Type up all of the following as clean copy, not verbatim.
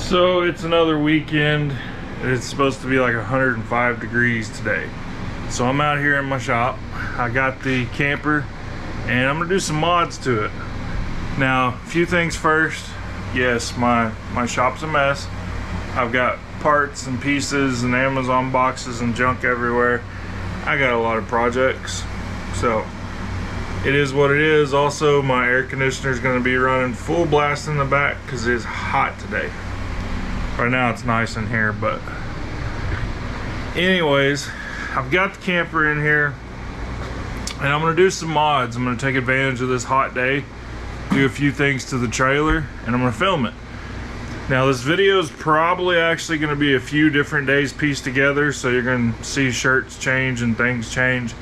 So it's another weekend. It's supposed to be like 105 degrees today. So I'm out here in my shop. I got the camper and I'm gonna do some mods to it. Now, a few things first. Yes, my shop's a mess. I've got parts and pieces and Amazon boxes and junk everywhere. I got a lot of projects, so it is what it is. Also, my air conditioner is going to be running full blast in the back because it is hot today. Right now it's nice in here, but anyways, I've got the camper in here and I'm going to do some mods. I'm going to take advantage of this hot day, do a few things to the trailer, and I'm going to film it. Now this video is probably actually going to be a few different days pieced together, so you're going to see shirts change and things change.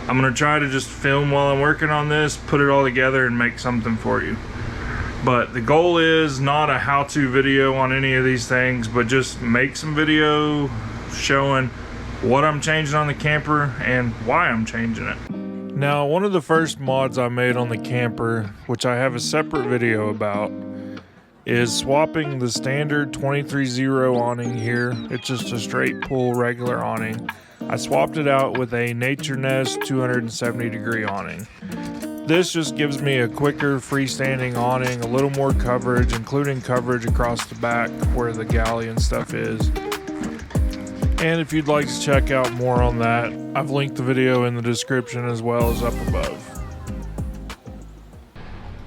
I'm going to try to just film while I'm working on this, put it all together and make something for you. But the goal is not a how-to video on any of these things, but just make some video showing what I'm changing on the camper and why I'm changing it. Now, one of the first mods I made on the camper, which I have a separate video about, is swapping the standard 23-0 awning here. It's just a straight pull regular awning. I swapped it out with a Nature Nest 270 degree awning. This just gives me a quicker freestanding awning, a little more coverage, including coverage across the back where the galley and stuff is. And if you'd like to check out more on that, I've linked the video in the description as well as up above.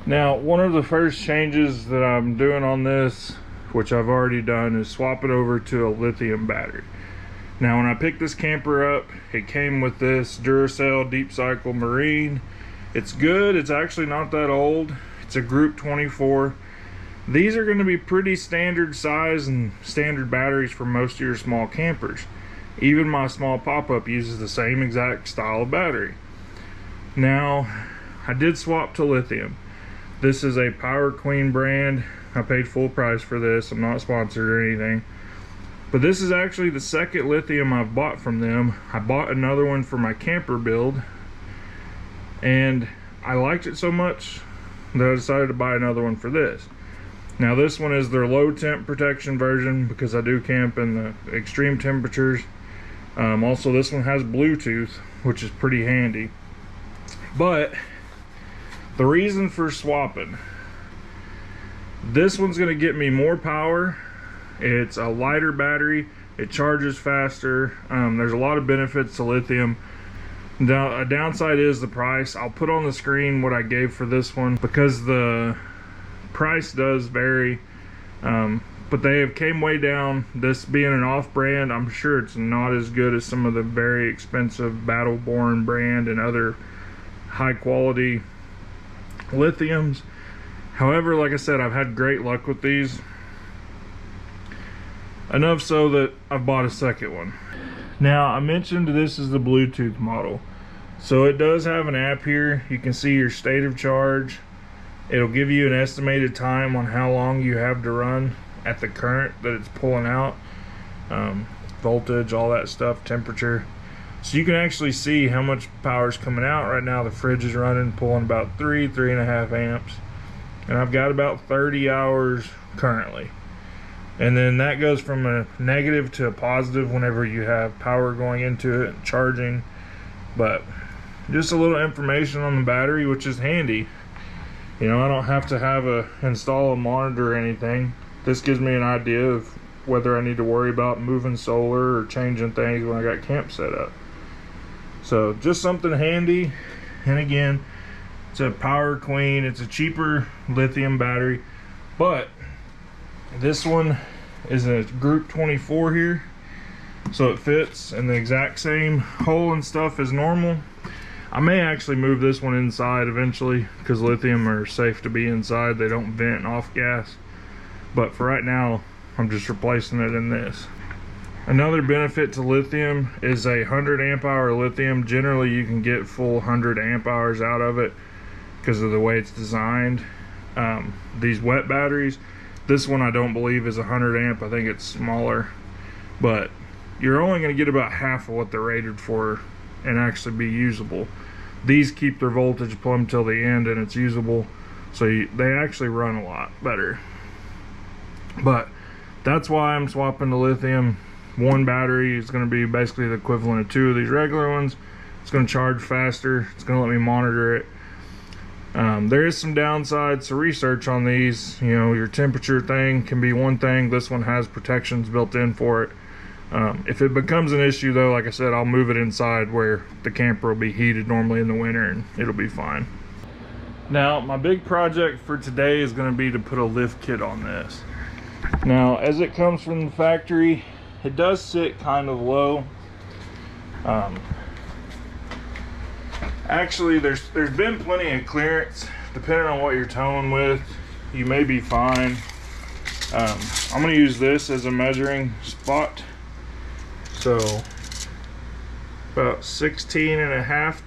Now, one of the first changes that I'm doing on this, which I've already done, is swap it over to a lithium battery. Now, when I picked this camper up, it came with this Duracell Deep Cycle Marine. It's good. It's actually not that old. It's a Group 24. These are going to be pretty standard size and standard batteries for most of your small campers. Even my small pop-up uses the same exact style of battery. Now, I did swap to lithium. This is a Power Queen brand. I paid full price for this. I'm not sponsored or anything. But this is actually the second lithium I've bought from them. I bought another one for my camper build, and I liked it so much that I decided to buy another one for this. Now this one is their low temp protection version because I do camp in the extreme temperatures. Also, this one has Bluetooth, which is pretty handy. But the reason for swapping, this one's going to get me more power. It's a lighter battery. It charges faster. There's a lot of benefits to lithium. Now, a downside is the price. I'll put on the screen what I gave for this one because the price does vary. But they have came way down. This being an off-brand, I'm sure it's not as good as some of the very expensive Battleborn brand and other high-quality lithiums. However, like I said, I've had great luck with these. Enough so that I've bought a second one. Now, I mentioned this is the Bluetooth model. So it does have an app here. You can see your state of charge. It'll give you an estimated time on how long you have to run at the current that it's pulling out. Voltage, all that stuff, temperature. So you can actually see how much power is coming out. Right now the fridge is running, pulling about 3.5 amps. And I've got about 30 hours currently. And then that goes from a negative to a positive whenever you have power going into it and charging. But just a little information on the battery, which is handy. You know, I don't have to install a monitor or anything. This gives me an idea of whether I need to worry about moving solar or changing things when I got camp set up. So just something handy. And again, it's a Power Queen. It's a cheaper lithium battery, but this one is a Group 24 here, so it fits in the exact same hole and stuff as normal. I may actually move this one inside eventually because lithium are safe to be inside. They don't vent off gas. But for right now, I'm just replacing it in this. Another benefit to lithium is a 100 amp hour lithium. Generally, you can get full 100 amp hours out of it because of the way it's designed. These wet batteries, this one I don't believe is 100 amp. I think it's smaller, but you're only going to get about half of what they're rated for and actually be usable. These keep their voltage plumbed till the end and it's usable, so they actually run a lot better. But That's why I'm swapping the lithium. One battery is going to be basically the equivalent of 2 of these regular ones. It's going to charge faster. It's going to let me monitor it. There is some downsides to research on these. You know, your temperature thing can be one thing. This one has protections built in for it. If it becomes an issue though, like I said, I'll move it inside where the camper will be heated normally in the winter, and it'll be fine. Now, my big project for today is going to be to put a lift kit on this. Now, as it comes from the factory, it does sit kind of low. Actually, there's been plenty of clearance. Depending on what you're towing with, you may be fine. I'm going to use this as a measuring spot. So about 16.5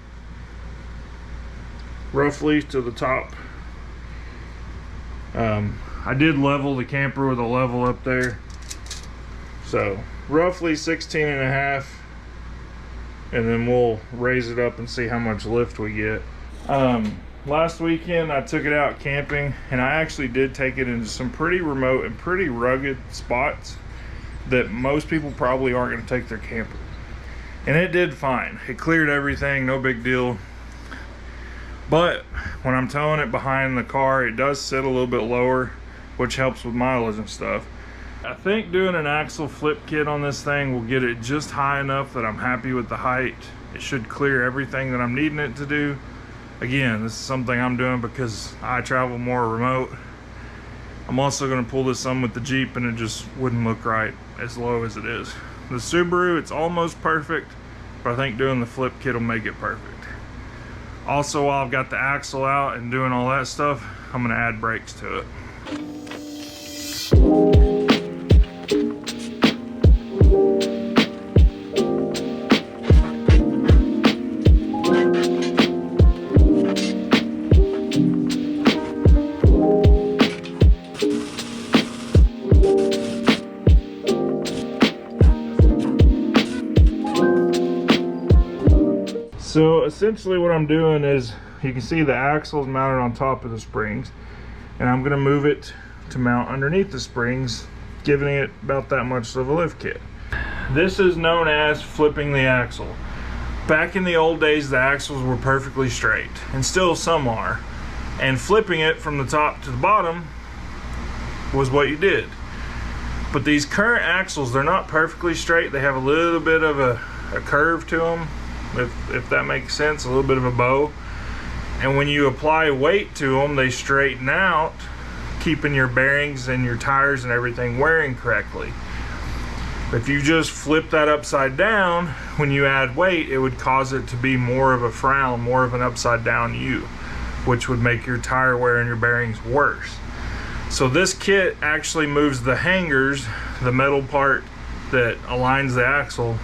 roughly to the top. I did level the camper with a level up there, so roughly 16.5, and then we'll raise it up and see how much lift we get. Last weekend I took it out camping, and I actually did take it into some pretty remote and pretty rugged spots that most people probably aren't going to take their camper, and it did fine. It cleared everything, no big deal. But when I'm towing it behind the car, it does sit a little bit lower, which helps with mileage and stuff. I think doing an axle flip kit on this thing will get it just high enough that I'm happy with the height. It should clear everything that I'm needing it to do. Again, this is something I'm doing because I travel more remote. I'm also going to pull this some with the Jeep, and it just wouldn't look right as low as it is. The Subaru, it's almost perfect, but I think doing the flip kit will make it perfect. Also, while I've got the axle out and doing all that stuff, I'm going to add brakes to it. So essentially what I'm doing is, you can see the axle is mounted on top of the springs, and I'm going to move it to mount underneath the springs, giving it about that much of a lift kit. This is known as flipping the axle. Back in the old days, the axles were perfectly straight, and still some are, and flipping it from the top to the bottom was what you did. But these current axles, they're not perfectly straight. They have a little bit of a curve to them, if that makes sense, a little bit of a bow. And when you apply weight to them, they straighten out, keeping your bearings and your tires and everything wearing correctly. If you just flip that upside down, when you add weight, it would cause it to be more of a frown, more of an upside down U, which would make your tire wear and your bearings worse. So this kit actually moves the hangers, the metal part that aligns the axle.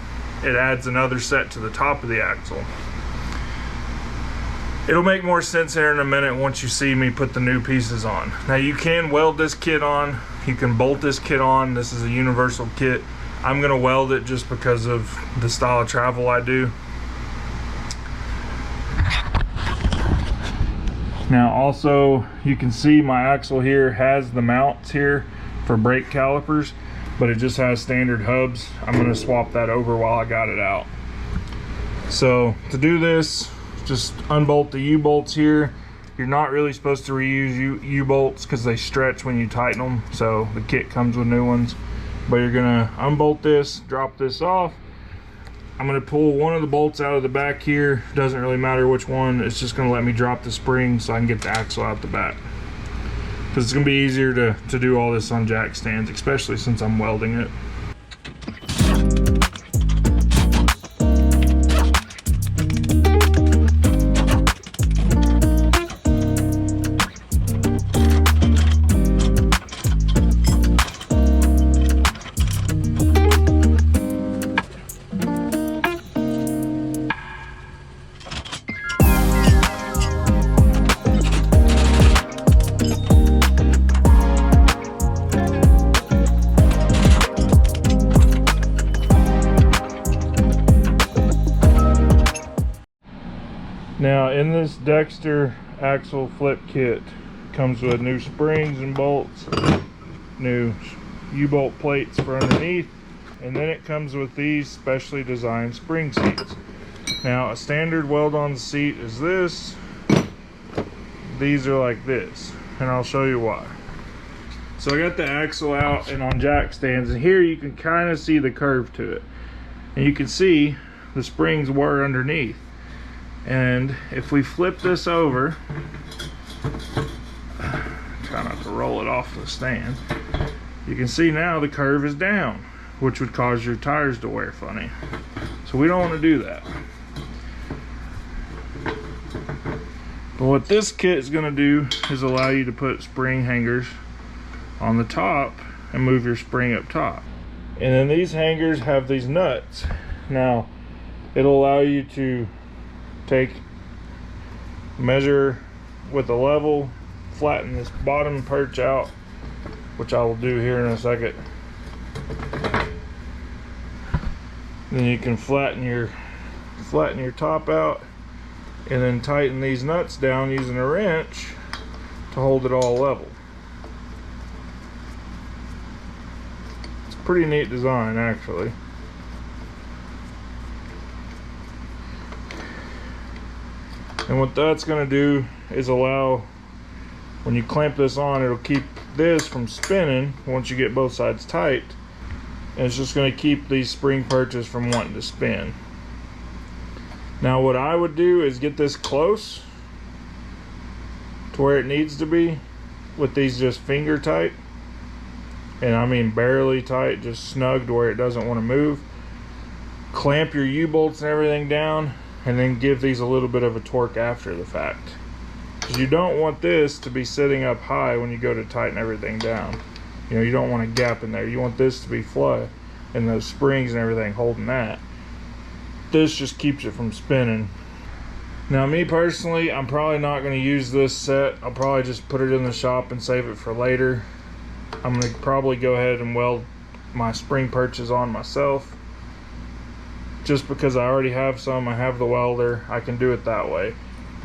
It adds another set to the top of the axle. It'll make more sense here in a minute once you see me put the new pieces on. Now, you can weld this kit on, you can bolt this kit on. This is a universal kit. I'm gonna weld it just because of the style of travel I do. Now also, you can see my axle here has the mounts here for brake calipers, but it just has standard hubs. I'm going to swap that over while I got it out. So to do this, just unbolt the U-bolts here. You're not really supposed to reuse U-bolts because they stretch when you tighten them, so the kit comes with new ones. But you're going to unbolt this, drop this off. I'm going to pull one of the bolts out of the back here. Doesn't really matter which one. It's just going to let me drop the spring so I can get the axle out the back. Because it's going to be easier to do all this on jack stands, especially since I'm welding it. Now, in this Dexter axle flip kit, comes with new springs and bolts, new U-bolt plates for underneath, and then it comes with these specially designed spring seats. Now, a standard weld-on seat is this. These are like this, and I'll show you why. So I got the axle out and on jack stands, and here you can kind of see the curve to it, and you can see the springs were underneath. And if we flip this over, try not to roll it off the stand, you can see now the curve is down, which would cause your tires to wear funny. So we don't want to do that. But what this kit is going to do is allow you to put spring hangers on the top and move your spring up top. And then these hangers have these nuts. Now, it'll allow you to measure with a level, flatten this bottom perch out, which I will do here in a second. Then you can flatten your top out, and then tighten these nuts down using a wrench to hold it all level. It's a pretty neat design, actually. And what that's going to do is allow, when you clamp this on, it'll keep this from spinning once you get both sides tight. And it's just going to keep these spring perches from wanting to spin. Now what I would do is get this close to where it needs to be with these just finger tight. And I mean barely tight, just snug to where it doesn't want to move. Clamp your U-bolts and everything down, and then give these a little bit of a torque after the fact. Because you don't want this to be sitting up high when you go to tighten everything down. You know, you don't want a gap in there. You want this to be flush, and those springs and everything holding that. This just keeps it from spinning. Now me personally, I'm probably not going to use this set. I'll probably just put it in the shop and save it for later. I'm going to probably go ahead and weld my spring perches on myself. Just because I already have some, I have the welder, I can do it that way.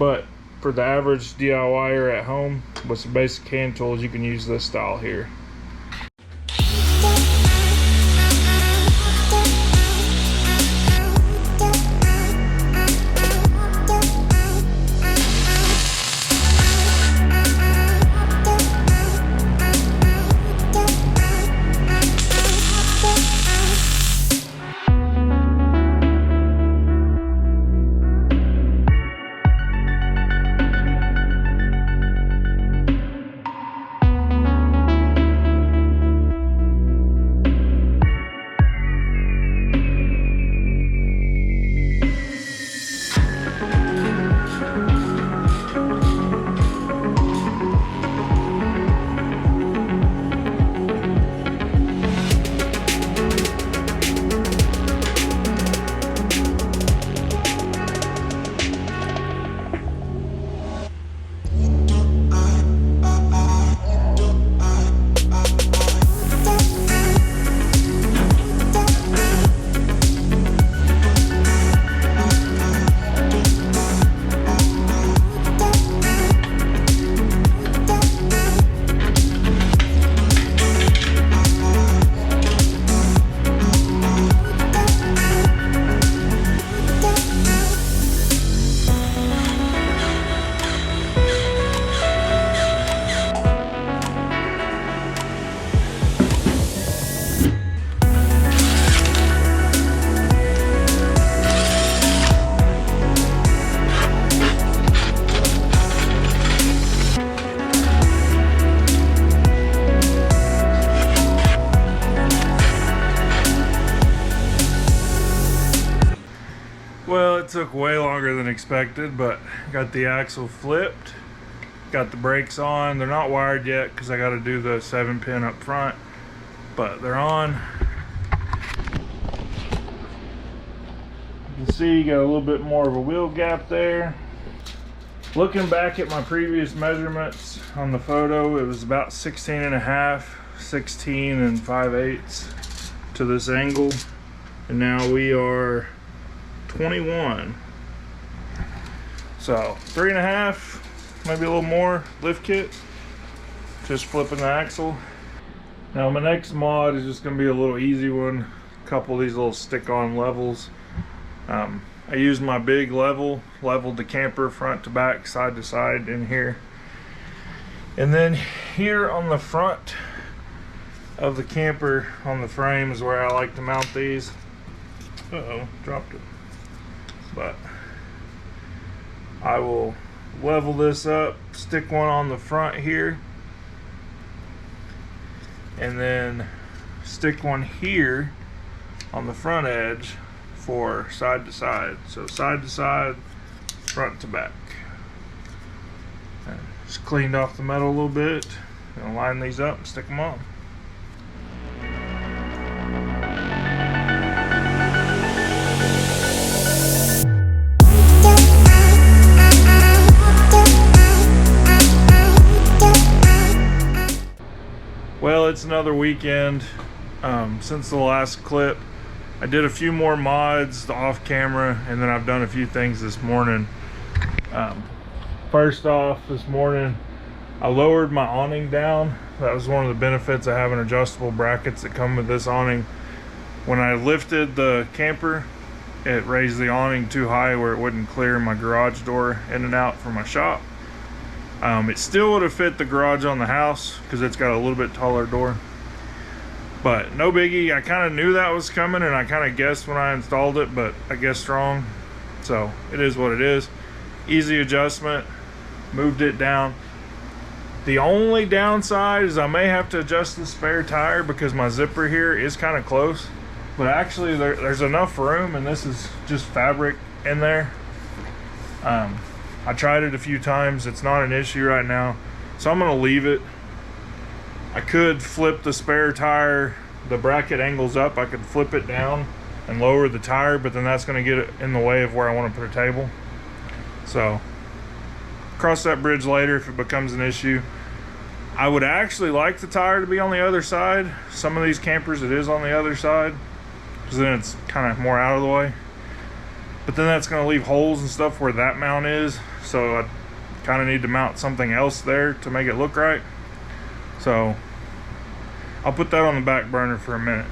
But for the average DIYer at home with some basic hand tools, you can use this style here. Well, it took way longer than expected, but got the axle flipped, got the brakes on. They're not wired yet because I got to do the 7-pin up front, but they're on. You can see you got a little bit more of a wheel gap there. Looking back at my previous measurements on the photo, it was about 16.5, 16 5/8 to this angle, and now we are 21. So 3.5, maybe a little more lift kit, just flipping the axle. Now my next mod is just going to be a little easy one. A couple of these little stick-on levels. I used my big leveled the camper front to back, side to side in here. And then here on the front of the camper, on the frame, is where I like to mount these. Uh-oh, dropped it. But I will level this up, stick one on the front here, and then stick one here on the front edge for side to side. So side to side, front to back. And just cleaned off the metal a little bit. Gonna line these up and stick them on. Well, it's another weekend. Since the last clip, I did a few more mods off camera, and then I've done a few things this morning. First off, this morning I lowered my awning down. That was one of the benefits of having adjustable brackets that come with this awning. When I lifted the camper, it raised the awning too high where it wouldn't clear my garage door in and out for my shop. It still would have fit the garage on the house because it's got a little bit taller door, but no biggie. I kind of knew that was coming, and I kind of guessed when I installed it, but I guessed wrong. So it is what it is. Easy adjustment, moved it down. The only downside is I may have to adjust the spare tire because my zipper here is kind of close, but actually there's enough room, and this is just fabric in there. I tried it a few times. It's not an issue right now, so I'm gonna leave it. I could flip the spare tire, the bracket angles up, I could flip it down and lower the tire, but then that's gonna get it in the way of where I want to put a table. So cross that bridge later if it becomes an issue. I would actually like the tire to be on the other side. Some of these campers it is on the other side, because then it's kind of more out of the way. But then that's going to leave holes and stuff where that mount is, so I kind of need to mount something else there to make it look right. So I'll put that on the back burner for a minute.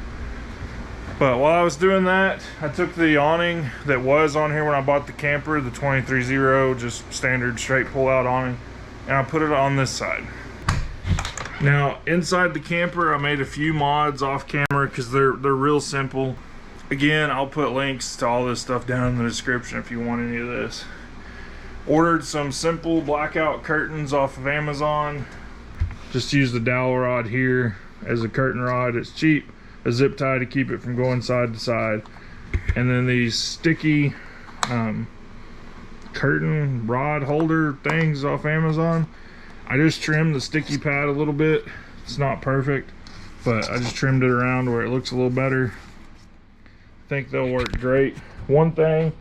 But while I was doing that, I took the awning that was on here when I bought the camper, the 23-0, just standard straight pull-out awning, and I put it on this side. Now inside the camper, I made a few mods off camera because they're real simple. Again, I'll put links to all this stuff down in the description if you want any of this. Ordered some simple blackout curtains off of Amazon. Just use the dowel rod here as a curtain rod. It's cheap. A zip tie to keep it from going side to side. And then these sticky curtain rod holder things off Amazon. I just trimmed the sticky pad a little bit. It's not perfect, but I just trimmed it around where it looks a little better. Think they'll work great. One thing,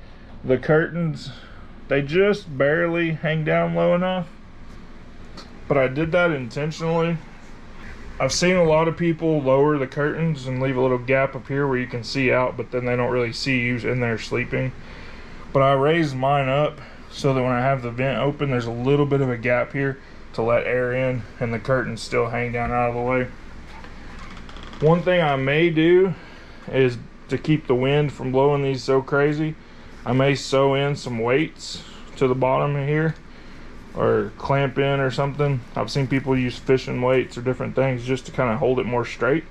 the curtains, they just barely hang down low enough, but I did that intentionally. I've seen a lot of people lower the curtains and leave a little gap up here where you can see out, but then they don't really see you in there sleeping. But I raised mine up so that when I have the vent open, there's a little bit of a gap here to let air in, and the curtains still hang down out of the way. One thing I may do is, to keep the wind from blowing these so crazy, I may sew in some weights to the bottom here, or clamp in or something. I've seen people use fishing weights or different things just to kind of hold it more straight,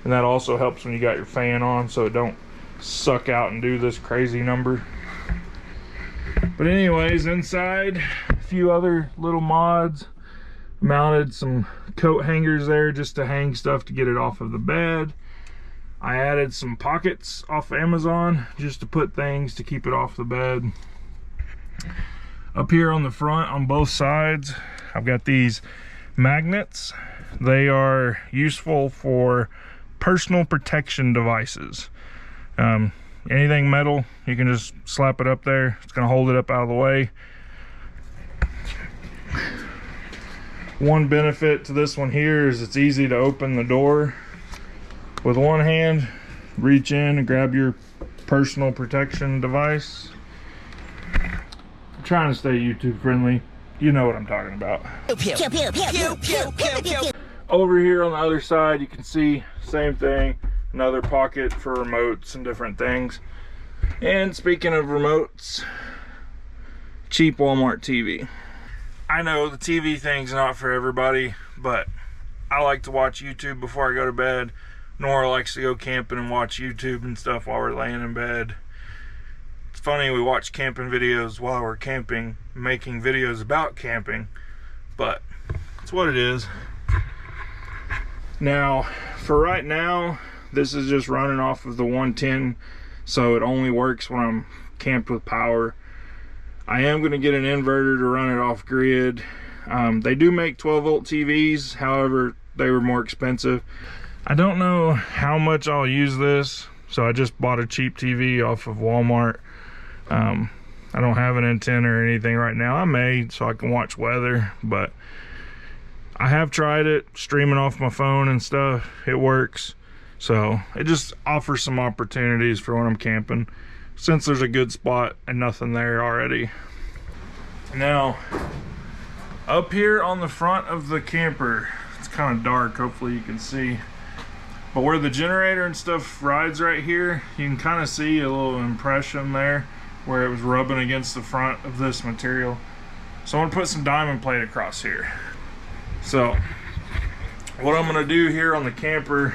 and that also helps when you got your fan on so it don't suck out and do this crazy number. But anyways, inside a few other little mods. Mounted some coat hangers there just to hang stuff to get it off of the bed. I added some pockets off Amazon just to put things to keep it off the bed. Up here on the front on both sides, I've got these magnets. They are useful for personal protection devices. Anything metal, you can just slap it up there. It's gonna hold it up out of the way. One benefit to this one here is it's easy to open the door with one hand. Reach in and grab your personal protection device. I'm trying to stay YouTube friendly. You know what I'm talking about. Over here on the other side, you can see same thing, another pocket for remotes and different things. And speaking of remotes, cheap Walmart TV. I know the TV thing's not for everybody, but I like to watch YouTube before I go to bed. Nora likes to go camping and watch YouTube and stuff while we're laying in bed. It's funny, we watch camping videos while we're camping, making videos about camping, but it's what it is. Now, for right now, this is just running off of the 110, so it only works when I'm camped with power. I am going to get an inverter to run it off grid. They do make 12 volt TVs, however, they were more expensive. I don't know how much I'll use this, so I just bought a cheap TV off of Walmart. I don't have an antenna or anything right now. I may, so I can watch weather, but I have tried it, streaming off my phone and stuff. It works. So it just offers some opportunities for when I'm camping, since there's a good spot and nothing there already. Now, up here on the front of the camper, it's kind of dark, hopefully you can see, but where the generator and stuff rides right here, you can kind of see a little impression there where it was rubbing against the front of this material. So I'm gonna put some diamond plate across here. So what I'm gonna do here on the camper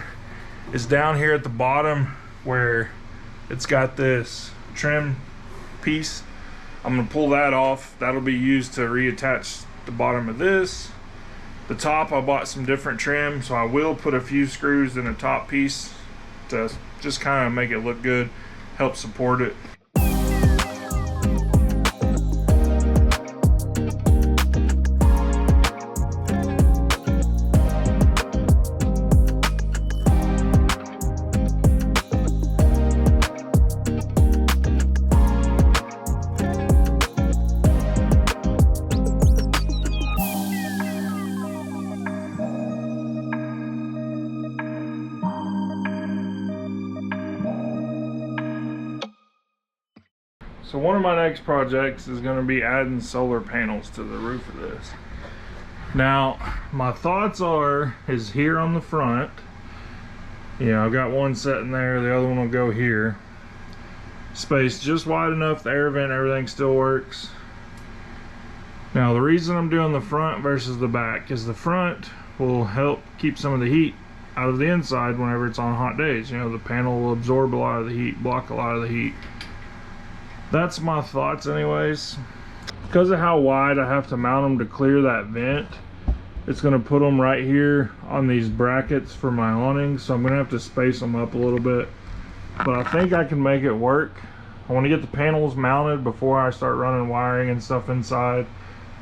is down here at the bottom where it's got this trim piece, I'm gonna pull that off. That'll be used to reattach the bottom of this. The top, I bought some different trim, so I will put a few screws in the top piece to just kind of make it look good, help support it. So one of my next projects is going to be adding solar panels to the roof of this. Now, my thoughts is here on the front. I've got one sitting there, the other one will go here. Space just wide enough, the air vent, everything still works. Now, the reason I'm doing the front versus the back is the front will help keep some of the heat out of the inside whenever it's on hot days. The panel will absorb a lot of the heat, block a lot of the heat. That's my thoughts anyways. Because of how wide I have to mount them to clear that vent, it's going to put them right here on these brackets for my awning, so I'm going to have to space them up a little bit. But I think I can make it work. I want to get the panels mounted before I start running wiring and stuff inside.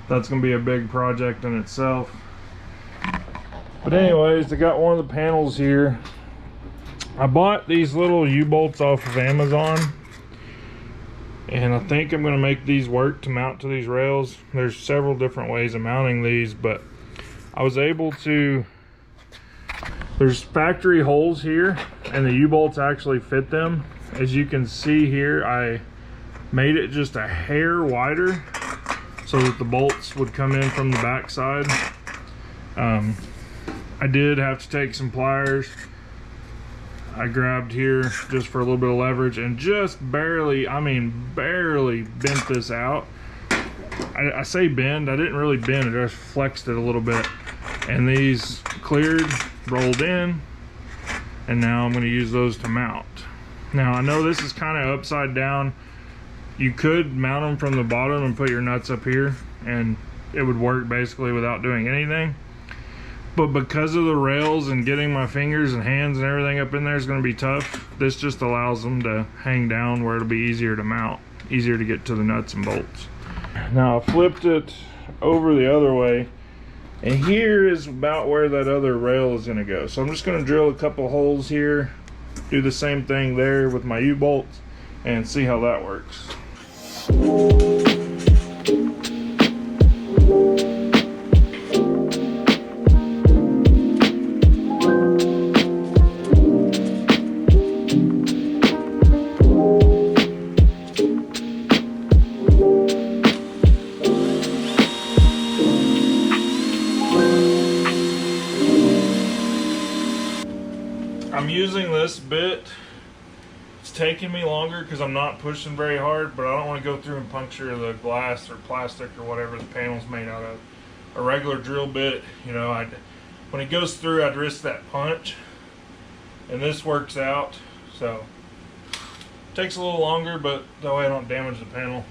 That's going to be a big project in itself. But anyways, I got one of the panels here. I bought these little U-bolts off of Amazon, and I think I'm going to make these work to mount to these rails. There's several different ways of mounting these, but I was able to, there's factory holes here and the U-bolts actually fit them. As you can see here, I made it just a hair wider so that the bolts would come in from the back side. I did have to take some pliers. I grabbed here just for a little bit of leverage and just barely, I mean barely bent this out. I say bend, I didn't really bend it, I just flexed it a little bit. And these cleared, rolled in, and now I'm going to use those to mount. Now I know this is kind of upside down. You could mount them from the bottom and put your nuts up here and it would work basically without doing anything. But because of the rails and getting my fingers and hands and everything up in there is going to be tough, this just allows them to hang down where it'll be easier to mount, easier to get to the nuts and bolts. Now I flipped it over the other way, and here is about where that other rail is going to go. So I'm just going to drill a couple holes here, do the same thing there with my U-bolts, and see how that works. this bit, it's taking me longer because I'm not pushing very hard, but I don't want to go through and puncture the glass or plastic or whatever the panel's made out of. A regular drill bit, you know, when it goes through, I'd risk that punch, and this works out. So takes a little longer, but that way I don't damage the panel.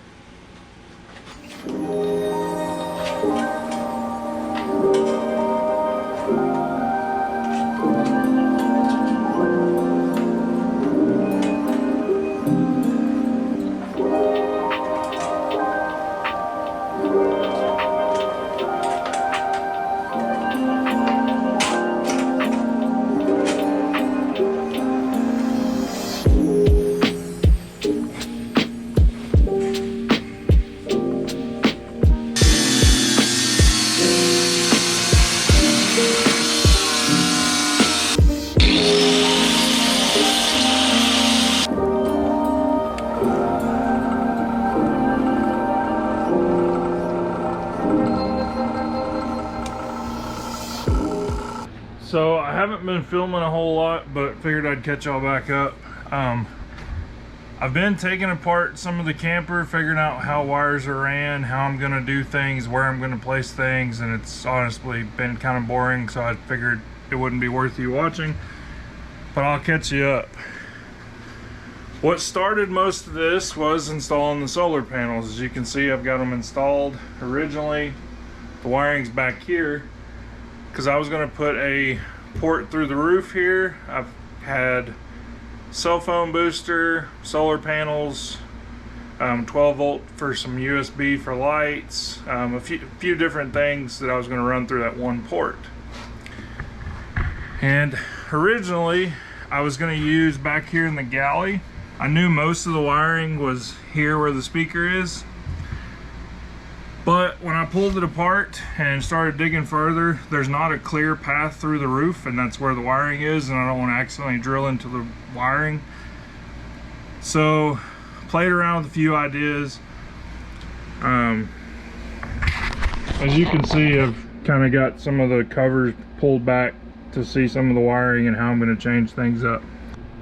So I haven't been filming a whole lot, but figured I'd catch y'all back up. I've been taking apart some of the camper, figuring out how wires are ran, how I'm gonna do things, where I'm gonna place things, and it's honestly been kind of boring, so I figured it wouldn't be worth you watching, but I'll catch you up. What started most of this was installing the solar panels. As you can see, I've got them installed. Originally, the wiring's back here, because I was going to put a port through the roof here. I've had cell phone booster, solar panels, 12 volt for some USB for lights, a few different things that I was going to run through that one port. And originally I was going to use back here in the galley. I knew most of the wiring was here where the speaker is. But when I pulled it apart and started digging further, there's not a clear path through the roof, and that's where the wiring is, and I don't want to accidentally drill into the wiring. So, played around with a few ideas. As you can see, I've kind of got some of the covers pulled back to see some of the wiring and how I'm going to change things up.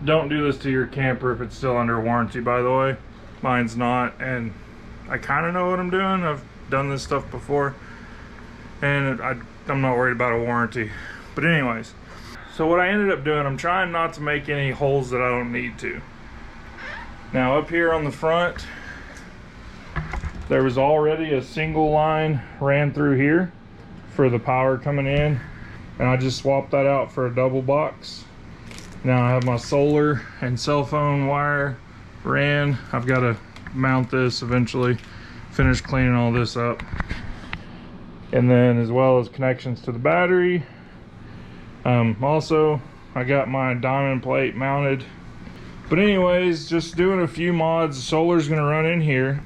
Don't do this to your camper if it's still under warranty, by the way. Mine's not, and I kind of know what I'm doing. I've done this stuff before, and I'm not worried about a warranty. But anyways, so what I ended up doing, I'm trying not to make any holes that I don't need to. Now up here on the front, there was already a single line ran through here for the power coming in, and I just swapped that out for a double box. Now I have my solar and cell phone wire ran. I've got to mount this eventually, finish cleaning all this up, and then as well as connections to the battery. Also I got my diamond plate mounted. But anyways, just doing a few mods. The solar's going to run in here.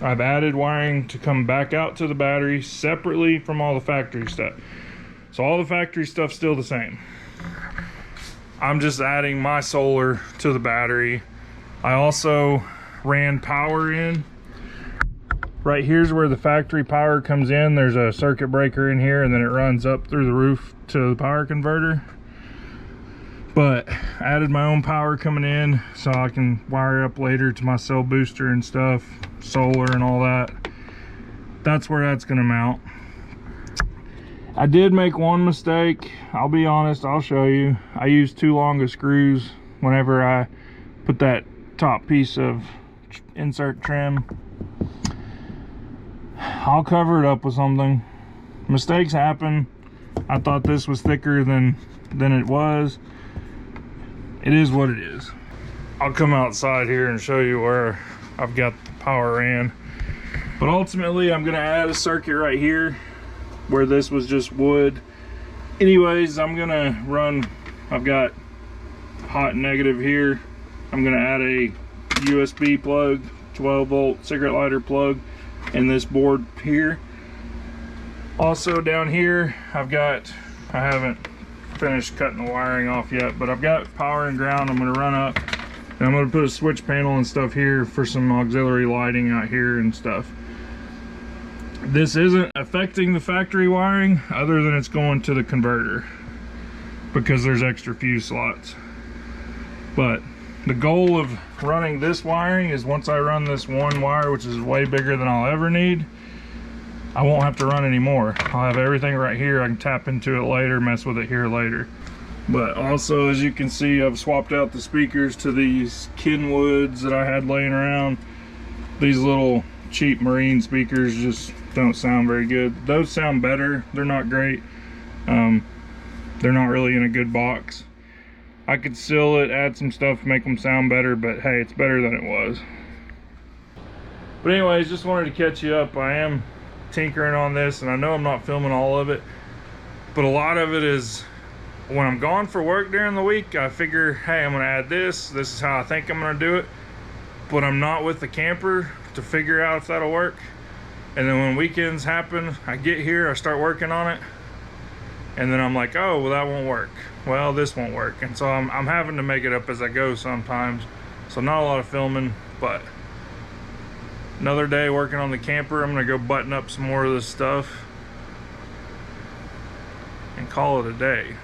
I've added wiring to come back out to the battery separately from all the factory stuff, so all the factory stuff's still the same. I'm just adding my solar to the battery. I also ran power in. Right here's where the factory power comes in. There's a circuit breaker in here, and then it runs up through the roof to the power converter. But added my own power coming in so I can wire up later to my cell booster and stuff, solar and all that. That's where that's gonna mount. I did make one mistake. I'll be honest, I'll show you. I used too long of screws whenever I put that top piece of insert trim. I'll cover it up with something. Mistakes happen. I thought this was thicker than it was. It is what it is. I'll come outside here and show you where I've got the power ran. But ultimately, I'm gonna add a circuit right here where this was just wood. Anyways, I'm gonna run, I've got hot and negative here. I'm gonna add a USB plug, 12 volt cigarette lighter plug in this board here. Also down here, I haven't finished cutting the wiring off yet, but I've got power and ground I'm gonna run up, and I'm gonna put a switch panel and stuff here for some auxiliary lighting out here and stuff. This isn't affecting the factory wiring other than it's going to the converter because there's extra fuse slots. But the goal of running this wiring is once I run this one wire, which is way bigger than I'll ever need, I won't have to run any more. I'll have everything right here. I can tap into it later, mess with it here later. But also, as you can see, I've swapped out the speakers to these Kenwoods that I had laying around. These little cheap marine speakers just don't sound very good. Those sound better. They're not great. They're not really in a good box. I could seal it, add some stuff, make them sound better, but hey, it's better than it was. But anyways, just wanted to catch you up. I am tinkering on this, and I know I'm not filming all of it, but a lot of it is when I'm gone for work during the week, I figure, hey, I'm gonna add this. This is how I think I'm gonna do it. But I'm not with the camper to figure out if that'll work. And then when weekends happen, I get here, I start working on it, and then I'm like, oh, well, that won't work. Well, this won't work. And so I'm having to make it up as I go sometimes. So not a lot of filming, but another day working on the camper. I'm gonna go button up some more of this stuff and call it a day.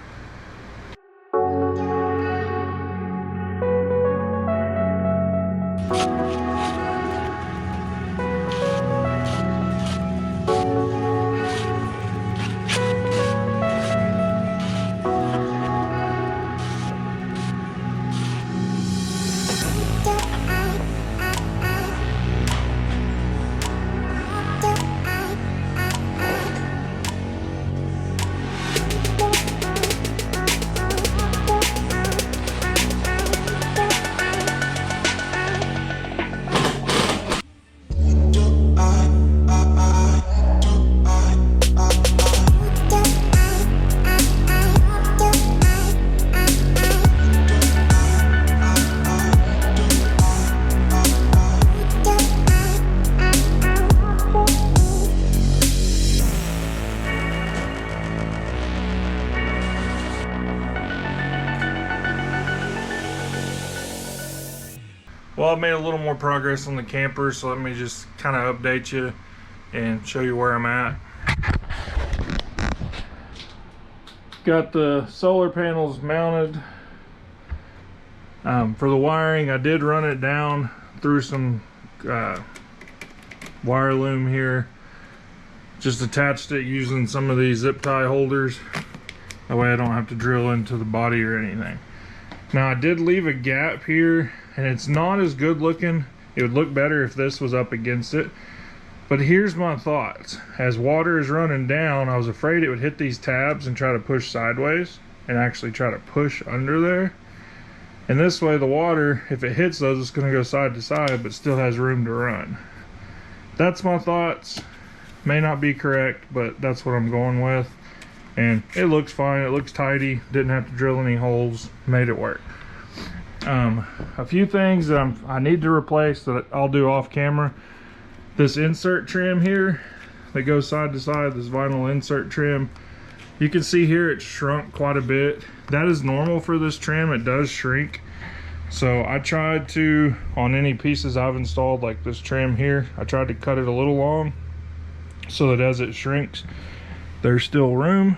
Well, I've made a little more progress on the camper, so let me just kind of update you and show you where I'm at. Got the solar panels mounted. For the wiring, I did run it down through some wire loom here. Just attached it using some of these zip tie holders. That way I don't have to drill into the body or anything. Now I did leave a gap here, and it's not as good looking. It would look better if this was up against it. But here's my thoughts. As water is running down, I was afraid it would hit these tabs and try to push sideways and actually try to push under there. And this way the water, if it hits those, it's gonna go side to side, but still has room to run. That's my thoughts. May not be correct, but that's what I'm going with. And it looks fine, it looks tidy, didn't have to drill any holes, made it work. A few things that I need to replace that I'll do off camera. This insert trim here that goes side to side, this vinyl insert trim, you can see here it shrunk quite a bit. That is normal for this trim, it does shrink. So I tried to, on any pieces I've installed like this trim here, I tried to cut it a little long so that as it shrinks, there's still room.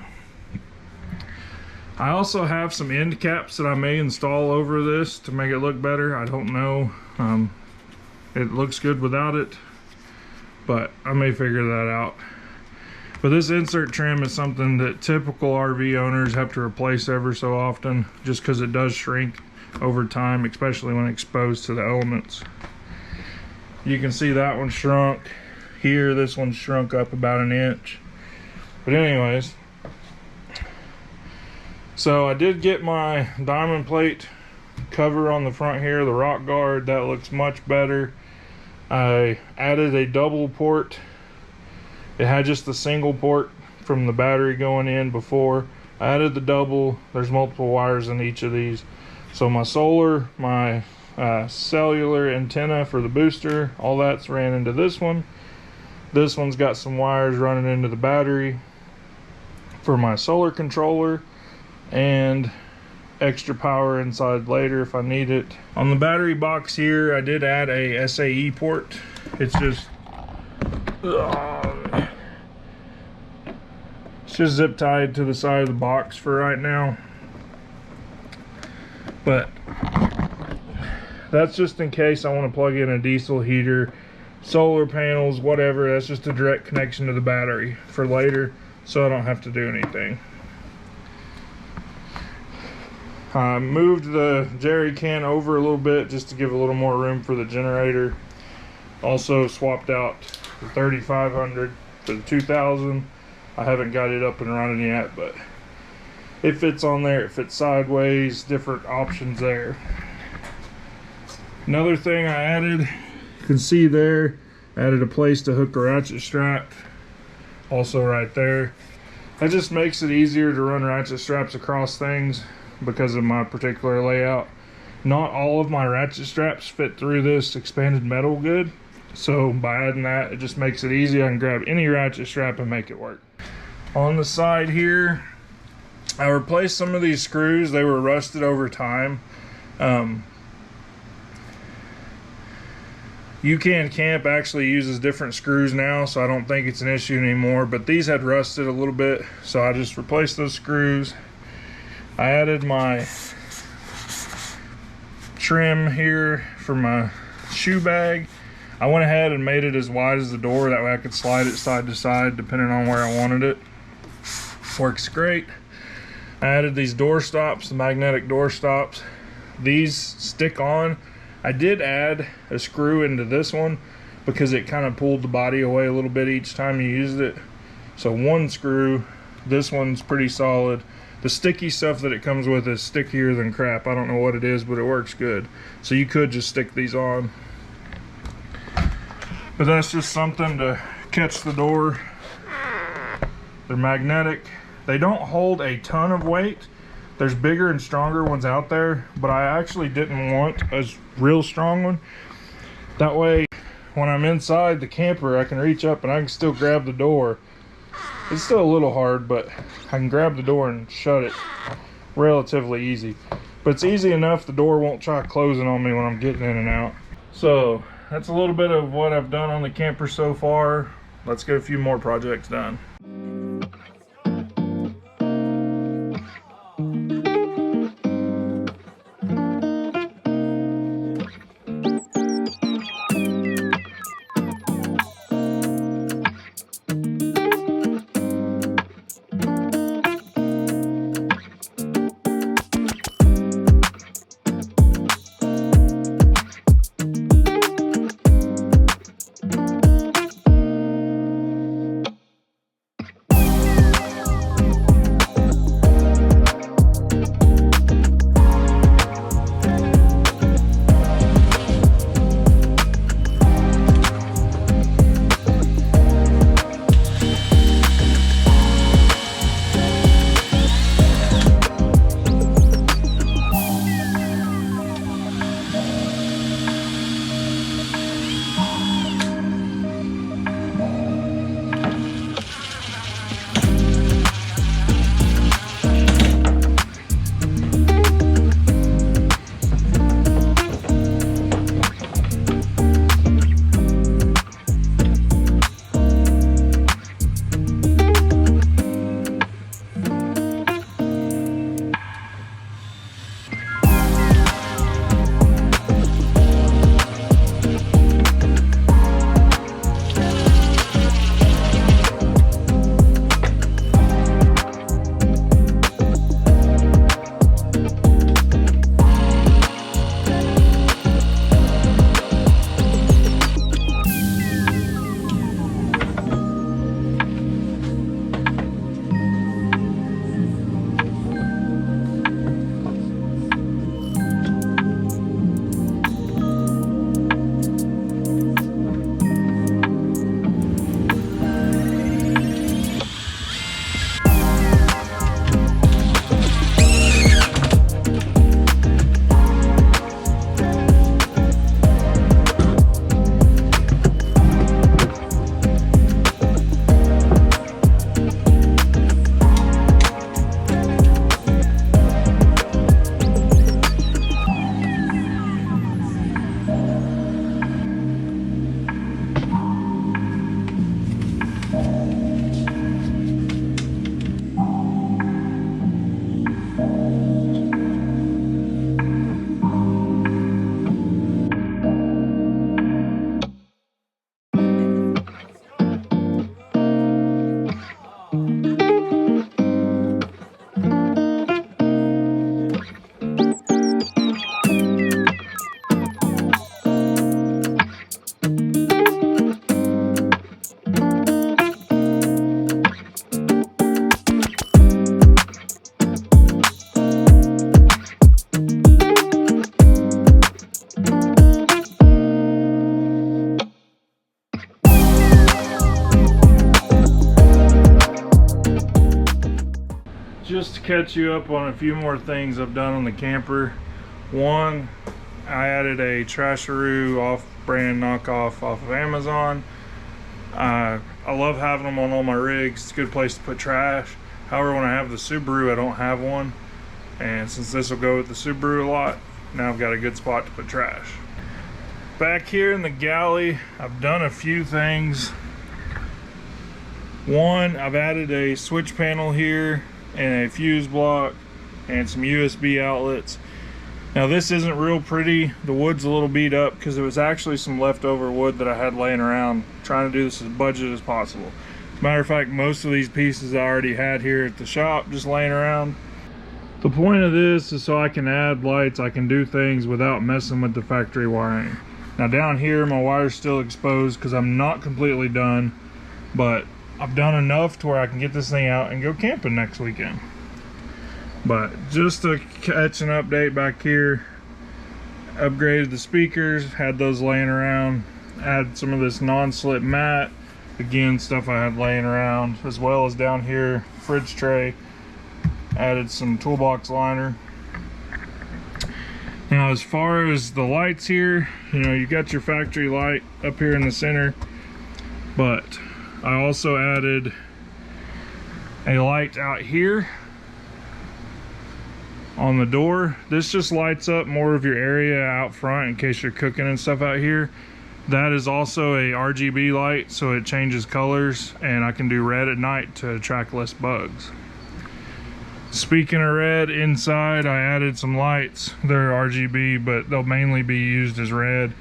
I also have some end caps that I may install over this to make it look better. I don't know. It looks good without it, but I may figure that out. But this insert trim is something that typical RV owners have to replace ever so often, just because it does shrink over time, especially when exposed to the elements. You can see that one shrunk. Here, this one shrunk up about an inch. But anyways, so I did get my diamond plate cover on the front here, the rock guard. That looks much better. I added a double port. It had just the single port from the battery going in before. I added the double. There's multiple wires in each of these. So my solar, my cellular antenna for the booster, all that's ran into this one. This one's got some wires running into the battery for my solar controller and extra power inside later if I need it. On the battery box here, I did add a SAE port. It's just zip tied to the side of the box for right now. But That's just in case I want to plug in a diesel heater, solar panels, whatever. That's just a direct connection to the battery for later, so I don't have to do anything. I moved the jerry can over a little bit just to give a little more room for the generator. Also swapped out the 3500 for the 2000. I haven't got it up and running yet, but it fits on there. It fits sideways, different options there. Another thing I added, you can see there, added a place to hook a ratchet strap. Also right there. That just makes it easier to run ratchet straps across things because of my particular layout. Not all of my ratchet straps fit through this expanded metal good, so by adding that, it just makes it easy. I can grab any ratchet strap and make it work. On the side here, I replaced some of these screws. They were rusted over time. UCAN Camp actually uses different screws now, so I don't think it's an issue anymore, but these had rusted a little bit, so I just replaced those screws. I added my trim here for my shoe bag. I went ahead and made it as wide as the door, that way I could slide it side to side depending on where I wanted it. Works great. I added these door stops, the magnetic door stops. These stick on. I did add a screw into this one because it kind of pulled the body away a little bit each time you used it. So one screw, this one's pretty solid. The sticky stuff that it comes with is stickier than crap. I don't know what it is, but it works good. So you could just stick these on. But that's just something to catch the door. They're magnetic. They don't hold a ton of weight. There's bigger and stronger ones out there, but I actually didn't want a real strong one. That way, when I'm inside the camper, I can reach up and I can still grab the door. It's still a little hard, but I can grab the door and shut it relatively easy. But it's easy enough the door won't try closing on me when I'm getting in and out. So that's a little bit of what I've done on the camper so far. Let's get a few more projects done. catch you up on a few more things I've done on the camper. One, I added a Trasharoo off-brand knockoff off of Amazon. I love having them on all my rigs. It's a good place to put trash. However, when I have the Subaru, I don't have one. And since this will go with the Subaru a lot, now I've got a good spot to put trash. Back here in the galley, I've done a few things. One, I've added a switch panel here and a fuse block and some USB outlets. Now this isn't real pretty. The wood's a little beat up because it was actually some leftover wood that I had laying around, trying to do this as budget as possible. Matter of fact, most of these pieces I already had here at the shop just laying around. The point of this is so I can add lights, I can do things without messing with the factory wiring. Now down here my wire's still exposed because I'm not completely done, but I've done enough to where I can get this thing out and go camping next weekend. But just to catch an update back here, upgraded the speakers, had those laying around, added some of this non-slip mat, again stuff I had laying around, as well as down here fridge tray, added some toolbox liner. Now as far as the lights here, you know, you got your factory light up here in the center, but I also added a light out here on the door. This just lights up more of your area out front in case you're cooking and stuff out here. That is also a RGB light, so it changes colors, and I can do red at night to attract less bugs. Speaking of red, inside I added some lights. They're RGB, but they'll mainly be used as red,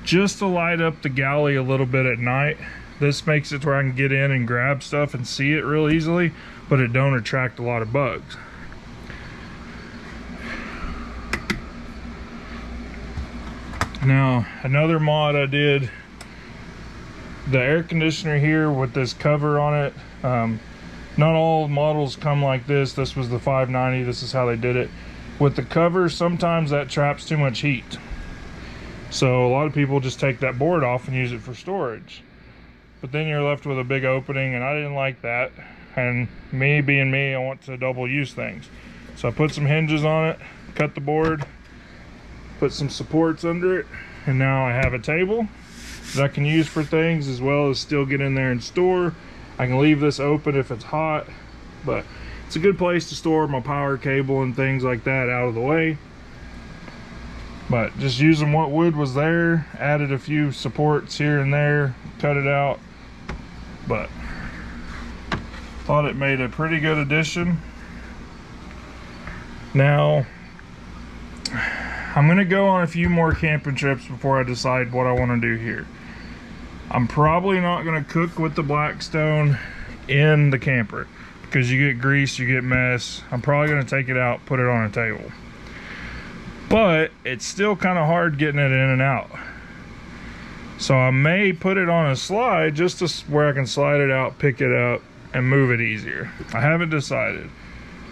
just to light up the galley a little bit at night. This makes it to where I can get in and grab stuff and see it real easily, but it don't attract a lot of bugs. Now, another mod I did, the air conditioner here with this cover on it. Not all models come like this. This was the 590. This is how they did it. With the cover, sometimes that traps too much heat. So a lot of people just take that board off and use it for storage. But then you're left with a big opening, and I didn't like that. And me being me, I want to double use things. So I put some hinges on it, cut the board, put some supports under it, and now I have a table that I can use for things, as well as still get in there and store. I can leave this open if it's hot, but it's a good place to store my power cable and things like that out of the way. But just using what wood was there, added a few supports here and there, cut it out, but thought it made a pretty good addition. Now I'm gonna go on a few more camping trips before I decide what I want to do here. I'm probably not gonna cook with the Blackstone in the camper because you get grease, you get mess. I'm probably gonna take it out, put it on a table. But it's still kind of hard getting it in and out. So I may put it on a slide just to where I can slide it out, pick it up, and move it easier. I haven't decided.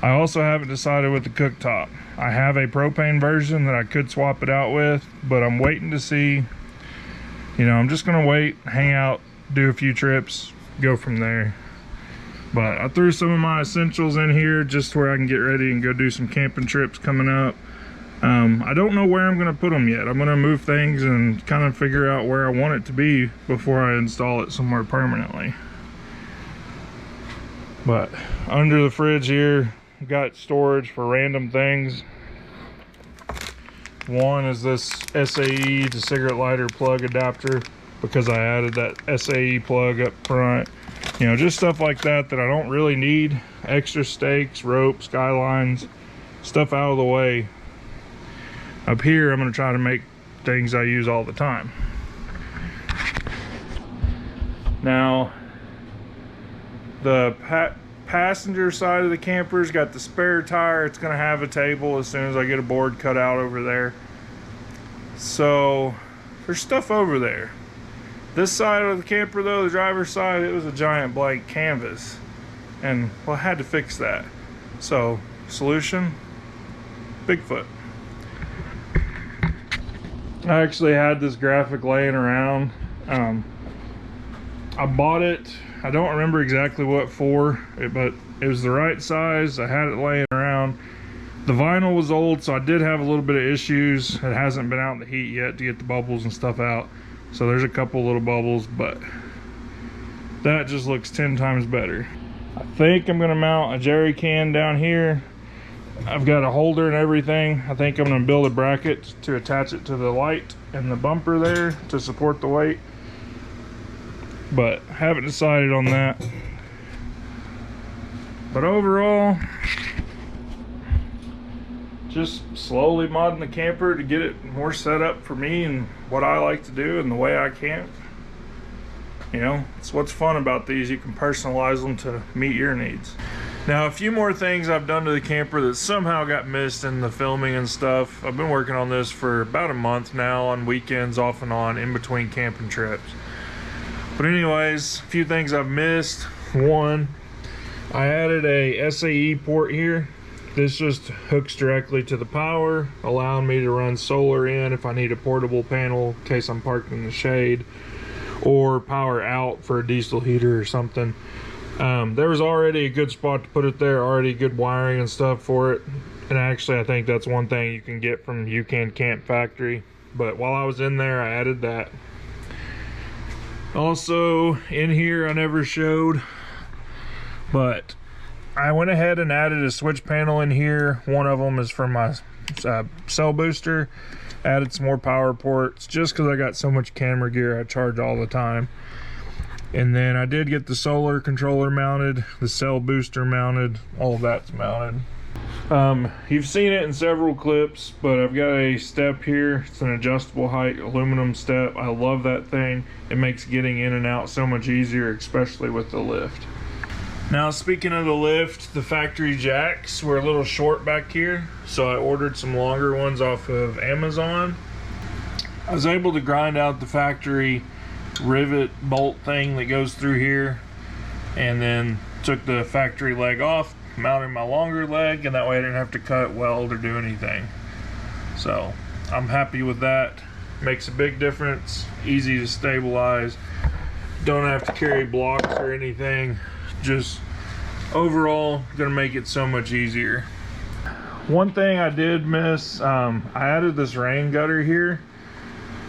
I also haven't decided with the cooktop. I have a propane version that I could swap it out with, but I'm waiting to see. You know, I'm just gonna wait, hang out, do a few trips, go from there. But I threw some of my essentials in here just where I can get ready and go do some camping trips coming up. I don't know where I'm gonna put them yet. I'm gonna move things and kind of figure out where I want it to be before I install it somewhere permanently. But under the fridge here, I've got storage for random things. One is this SAE to cigarette lighter plug adapter, because I added that SAE plug up front. You know, just stuff like that that I don't really need. Extra stakes, ropes, skylines, stuff out of the way. Up here, I'm going to try to make things I use all the time. Now, the passenger side of the camper's got the spare tire. It's going to have a table as soon as I get a board cut out over there. So, there's stuff over there. This side of the camper, though, the driver's side, it was a giant blank canvas. And, well, I had to fix that. So, solution, Bigfoot. I actually had this graphic laying around. I bought it, I don't remember exactly what for, but it was the right size. I had it laying around. down. The vinyl was old, so I did have a little bit of issues. It hasn't been out in the heat yet to get the bubbles and stuff out. So there's a couple little bubbles, but that just looks 10 times better. I think I'm gonna mount a jerry can down here. I've got a holder and everything. I think I'm gonna build a bracket to attach it to the light and the bumper there to support the weight. But haven't decided on that. But overall, just slowly modding the camper to get it more set up for me and what I like to do and the way I camp. You know, it's what's fun about these. You can personalize them to meet your needs. Now, a few more things I've done to the camper that somehow got missed in the filming and stuff. I've been working on this for about a month now, on weekends, off and on, in between camping trips. But anyways, a few things I've missed. One, I added a SAE port here. This just hooks directly to the power, allowing me to run solar in if I need a portable panel in case I'm parked in the shade, or power out for a diesel heater or something. There was already a good spot to put it there, already good wiring and stuff for it. And actually, I think that's one thing you can get from UCAN Camp Factory. But while I was in there, I added that. Also, in here, I never showed, but I went ahead and added a switch panel in here. One of them is for my cell booster. Added some more power ports just because I got so much camera gear I charge all the time. And then I did get the solar controller mounted, the cell booster mounted, all of that's mounted. You've seen it in several clips, but I've got a step here. It's an adjustable height aluminum step. I love that thing. It makes getting in and out so much easier, especially with the lift. Now, speaking of the lift, the factory jacks were a little short back here, so I ordered some longer ones off of Amazon. I was able to grind out the factory rivet bolt thing that goes through here, and then took the factory leg off, mounted my longer leg, and that way I didn't have to cut, weld, or do anything. So I'm happy with that. Makes a big difference, easy to stabilize, don't have to carry blocks or anything. Just overall gonna make it so much easier. One thing I did miss, I added this rain gutter here.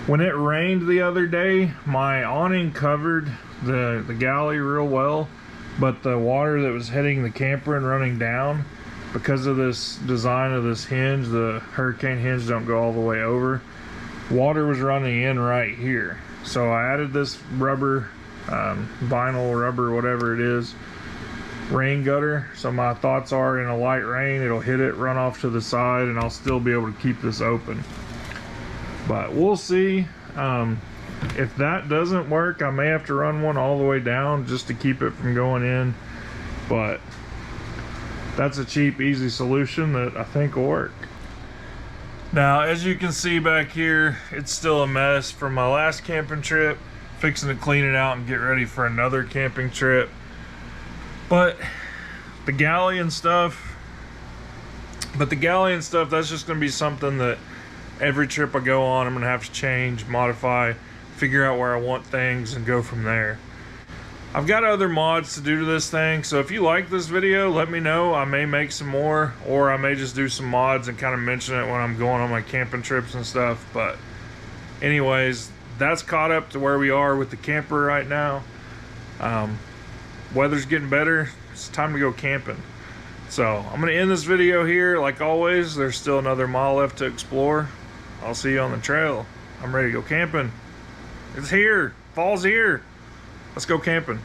When it rained the other day, my awning covered the galley real well, but the water that was hitting the camper and running down, because of this design of this hinge, the hurricane hinge don't go all the way over, water was running in right here. So I added this rubber, vinyl rubber, whatever it is, rain gutter. So my thoughts are, in a light rain, it'll hit it, run off to the side, and I'll still be able to keep this open. But we'll see. If that doesn't work, I may have to run one all the way down just to keep it from going in. But that's a cheap, easy solution that I think will work. Now, as you can see back here, it's still a mess from my last camping trip. Fixing to clean it out and get ready for another camping trip. But the galley and stuff, that's just gonna be something that every trip I go on, I'm gonna have to change, modify, figure out where I want things, and go from there. I've got other mods to do to this thing, so if you like this video, let me know. I may make some more, or I may just do some mods and kind of mention it when I'm going on my camping trips and stuff. But anyways, that's caught up to where we are with the camper right now. Weather's getting better. It's time to go camping. So I'm gonna end this video here. Like always, there's still another mile left to explore. I'll see you on the trail. I'm ready to go camping. It's here. Fall's here. Let's go camping.